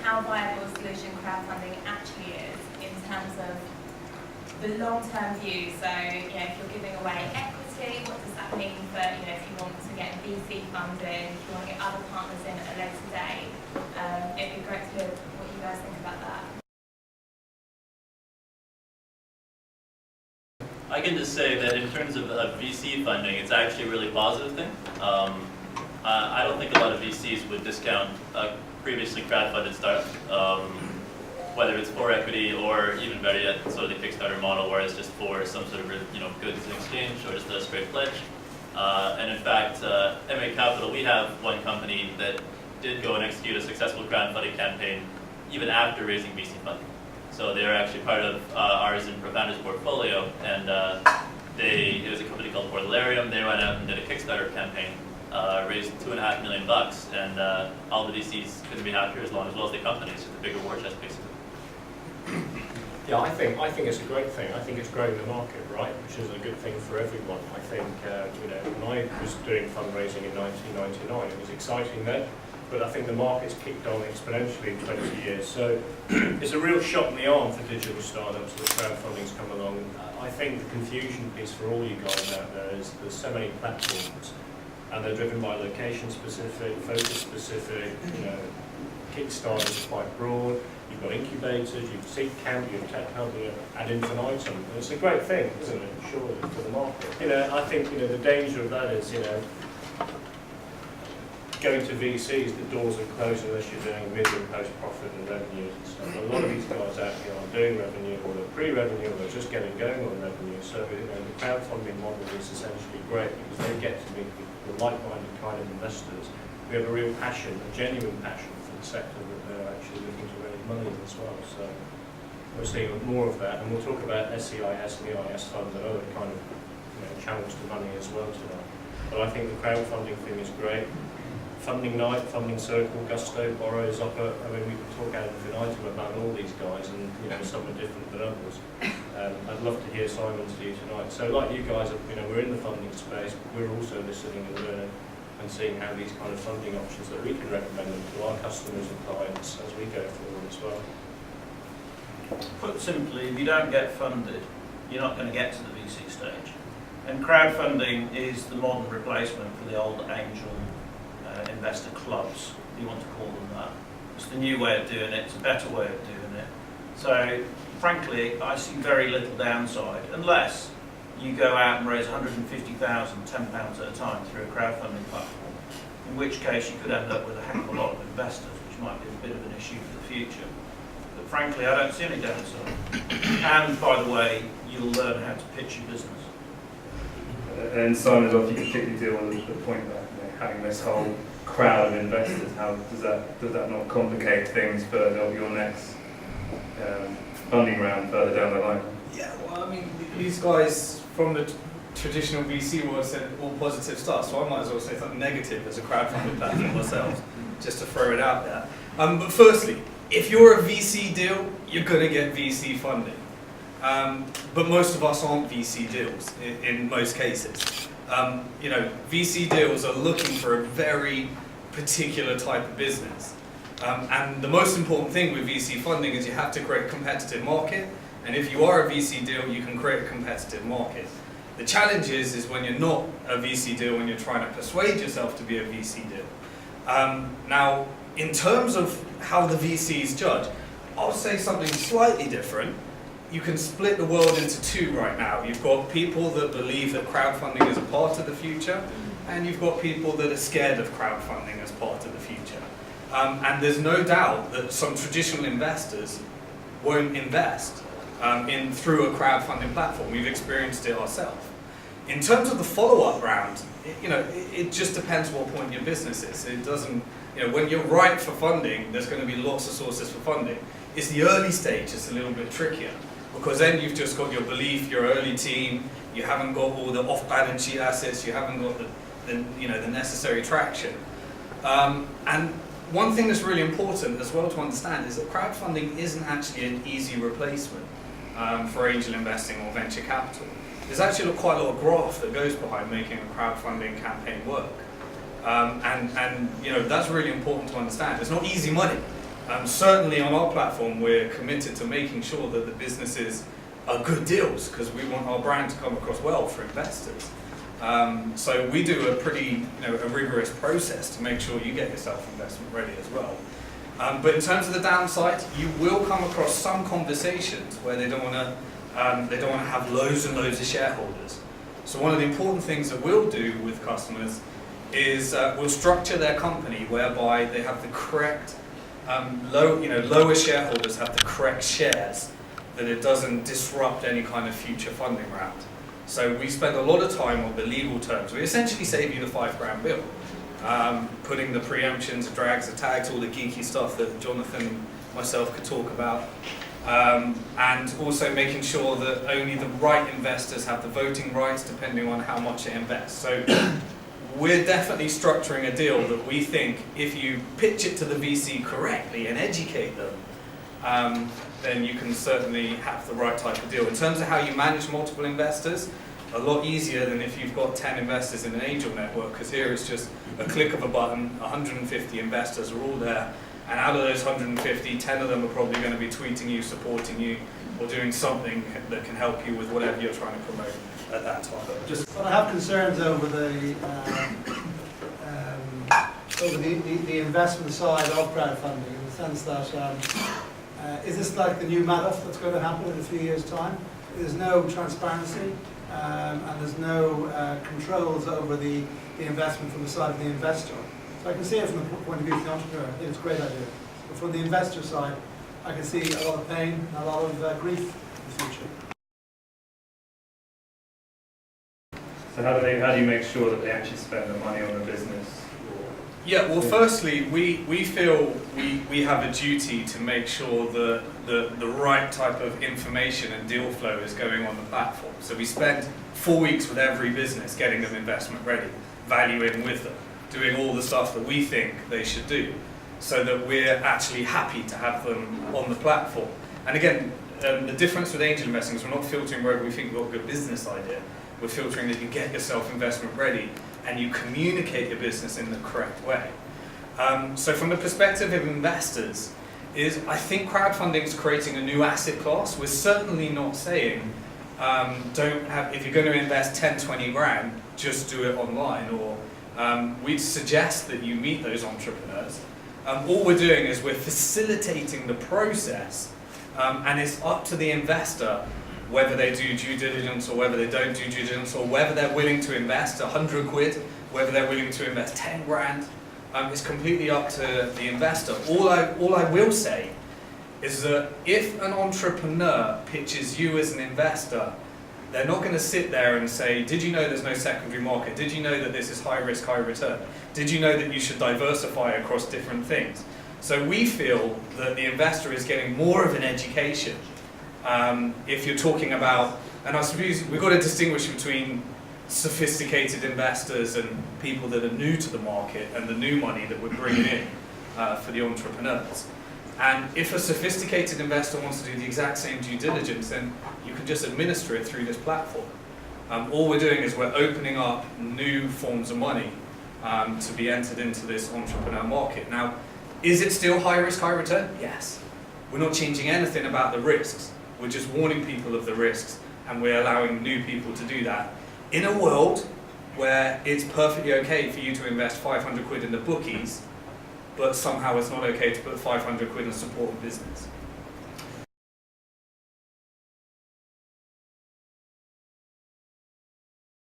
how viable a solution crowdfunding actually is in terms of the long-term view. So, if you're giving away equity, what does that mean for, if you want to get VC funding, if you want to get other partners in at a later date? It'd be great to hear what you guys think about that. I can just say that in terms of VC funding, it's actually a really positive thing. I don't think a lot of VCs would discount previously crowdfunded startups, whether it's for equity or even better yet, sort of the Kickstarter model, where it's just for some sort of goods in exchange or just a straight pledge. And in fact, MA Capital, we have one company that did go and execute a successful crowdfunding campaign even after raising VC funding. So they're actually part of ours in ProFounders portfolio, and it was a company called Portalarium. They went out and did a Kickstarter campaign, raised $2.5 million, and all the VCs couldn't be happier as well as the company. It's just a bigger war chest, basically. Yeah, I think it's a great thing. I think it's growing the market, right, which is a good thing for everyone. I think when I was doing fundraising in 1999, it was exciting then. But I think the market's kicked on exponentially in 20 years. So it's a real shot in the arm for digital startups that crowdfunding's come along. I think the confusion piece for all you guys out there is there's so many platforms, and they're driven by location specific, focus specific. Kickstarter's quite broad. You've got incubators, you've seed camp, you've tech hub, ad infinitum. It's a great thing, isn't it? Surely for the market. I think the danger of that is going to VCs, the doors are closed unless you're doing medium post-profit and revenues and stuff. A lot of these guys out here are doing revenue, or they're pre-revenue, or they're just getting going on revenue. So the crowdfunding model is essentially great because they get to meet the like-minded kind of investors. We have a real passion, a genuine passion for the sector that they're actually looking to raise money as well. So we're seeing more of that, and we'll talk about SEIS and EIS funds and other kind of channels to money as well tonight. But I think the crowdfunding thing is great. Funding Night, Funding Circle, Gusto, Borrow, Zopper. I mean, we could talk ad infinitum about all these guys, and some are different than others. I'd love to hear Simon's view tonight. So, like you guys, we're in the funding space, but we're also listening and learning and seeing how these kind of funding options that we can recommend them to our customers and clients as we go forward as well. Put simply, if you don't get funded, you're not going to get to the VC stage. And crowdfunding is the modern replacement for the old angel investor clubs, if you want to call them that. It's the new way of doing it, it's a better way of doing it. So, frankly, I see very little downside, unless you go out and raise 150,000 £10 at a time through a crowdfunding platform, in which case you could end up with a heck of a lot of investors, which might be a bit of an issue for the future. But frankly, I don't see any downside. And, by the way, you'll learn how to pitch your business. And Simon, if you could particularly deal with the point that having this whole crowd of investors, how does that not complicate things further, your next funding round further down the line? Yeah, well, I mean, these guys from the traditional VC world said all positive stuff, so I might as well say something negative as a crowdfunding platform myself, just to throw it out there. But firstly, if you're a VC deal, you're going to get VC funding. But most of us aren't VC deals in most cases. VC deals are looking for a very particular type of business. And the most important thing with VC funding is you have to create a competitive market. And if you are a VC deal, you can create a competitive market. The challenge is when you're not a VC deal, when you're trying to persuade yourself to be a VC deal. Now, in terms of how the VCs judge, I'll say something slightly different. You can split the world into two right now. You've got people that believe that crowdfunding is a part of the future, and you've got people that are scared of crowdfunding as part of the future. And there's no doubt that some traditional investors won't invest through a crowdfunding platform. We've experienced it ourselves. In terms of the follow-up round, it just depends what point your business is. It doesn't, when you're ripe for funding, there's going to be lots of sources for funding. It's the early stage that's a little bit trickier, because then you've just got your belief, your early team, you haven't got all the off-balance sheet assets, you haven't got the necessary traction. And one thing that's really important as well to understand is that crowdfunding isn't actually an easy replacement for angel investing or venture capital. There's actually quite a lot of graft that goes behind making a crowdfunding campaign work. And that's really important to understand. It's not easy money. Certainly on our platform, we're committed to making sure that the businesses are good deals because we want our brand to come across well for investors. So we do a pretty, a rigorous process to make sure you get yourself investment ready as well. But in terms of the downside, you will come across some conversations where they don't want to have loads and loads of shareholders. So one of the important things that we'll do with customers is we'll structure their company whereby they have the correct lower shareholders have the correct shares, that it doesn't disrupt any kind of future funding round. So we spend a lot of time on the legal terms. We essentially save you the £5,000 bill, putting the preemptions, the drags, the tags, all the geeky stuff that Jonathan and myself could talk about, and also making sure that only the right investors have the voting rights depending on how much they invest. So we're definitely structuring a deal that we think if you pitch it to the VC correctly and educate them, then you can certainly have the right type of deal. In terms of how you manage multiple investors, a lot easier than if you've got 10 investors in an angel network, because here it's just a click of a button, 150 investors are all there, and out of those 150, 10 of them are probably going to be tweeting you, supporting you, or doing something that can help you with whatever you're trying to promote at that time. But I have concerns over the investment side of crowdfunding, in the sense that is this like the new Madoff that's going to happen in a few years' time? There's no transparency and there's no controls over the investment from the side of the investor. So I can see it from the point of view of the entrepreneur. I think it's a great idea. But from the investor side, I can see a lot of pain and a lot of grief in the future. So how do you make sure that they actually spend the money on the business? Yeah, well, firstly, we feel we have a duty to make sure that the right type of information and deal flow is going on the platform. So we spend 4 weeks with every business getting them investment ready, valuing with them, doing all the stuff that we think they should do, so that we're actually happy to have them on the platform. And again, the difference with angel investing is we're not filtering wherever we think we've got a good business idea. We're filtering that you get yourself investment ready and you communicate your business in the correct way. So from the perspective of investors, I think crowdfunding is creating a new asset class. We're certainly not saying if you're going to invest 10, 20 grand, just do it online, or we'd suggest that you meet those entrepreneurs. All we're doing is we're facilitating the process, and it's up to the investor whether they do due diligence or whether they don't do due diligence, or whether they're willing to invest 100 quid, whether they're willing to invest 10 grand. It's completely up to the investor. All I will say is that if an entrepreneur pitches you as an investor, they're not going to sit there and say, did you know there's no secondary market? Did you know that this is high risk, high return? Did you know that you should diversify across different things? So we feel that the investor is getting more of an education. If you're talking about, and I suppose we've got to distinguish between sophisticated investors and people that are new to the market and the new money that we're bringing in for the entrepreneurs. And if a sophisticated investor wants to do the exact same due diligence, then you can just administer it through this platform. All we're doing is we're opening up new forms of money to be entered into this entrepreneur market. Now, is it still high risk, high return? Yes. We're not changing anything about the risks. We're just warning people of the risks, and we're allowing new people to do that in a world where it's perfectly okay for you to invest 500 quid in the bookies, but somehow it's not okay to put 500 quid in support of business.